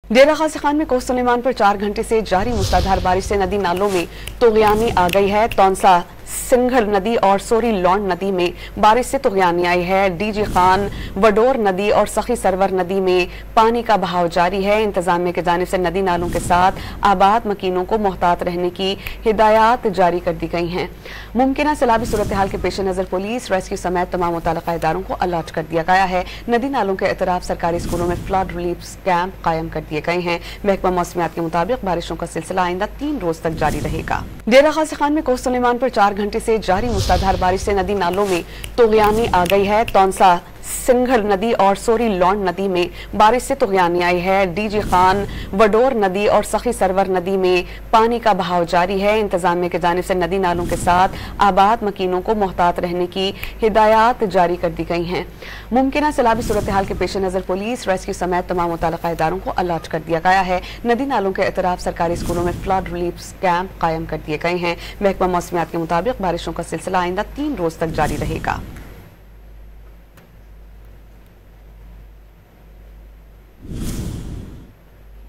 डेरा गाजी खान में कोस सुलेमान पर 4 घंटे से जारी मूसलाधार बारिश से नदी नालों में तुग़यानी आ गई है। तौंसा सिंघल नदी और सोरी लौंड नदी में बारिश से तुग़यानी आई है। डीजी खान वडोर नदी और सखी सरवर नदी में पानी का बहाव जारी है। इंतजामिया की जानिब से नदी नालों के साथ आबाद मकीनों को मोहतात रहने की हिदायत जारी कर दी गई हैं। मुमकिन सैलाबी सूरत हाल के पेश नज़र पुलिस रेस्क्यू समेत तमाम मुतल्लिक़ा इदारों को अलर्ट कर दिया गया है। नदी नालों के अतराफ सरकारी स्कूलों में फ्लड रिलीफ कैंप कायम कर दिए गए हैं। महकमा मौसमियात के मुताबिक बारिशों का सिलसिला आइंदा 3 रोज तक जारी रहेगा। डेरा गाजी खान में कोस सुलेमान पर 4 घंटे से जारी मूसलाधार बारिश से नदी नालों में तुग़यानी आ गई है। तौंसा सिंघल नदी और सोरी लौंड नदी में बारिश से तुग़यानी आई है। डीजी खान वडोर नदी और सखी सरवर नदी में पानी का बहाव जारी है। इंतजामिया की जानिब से नदी नालों के साथ आबाद मकीनों को मोहतात रहने की हिदायत जारी कर दी गई हैं। मुमकिन सैलाबी सूरत हाल के पेश नज़र पुलिस रेस्क्यू समेत तमाम मुतल्लिक़ा इदारों को अलर्ट कर दिया गया है। नदी नालों के अतराफ सरकारी स्कूलों में फ्लड रिलीफ कैंप कायम कर दिए गए हैं। महकमा मौसमियात के मुताबिक बारिशों का सिलसिला आइंदा 3 रोज तक जारी रहेगा।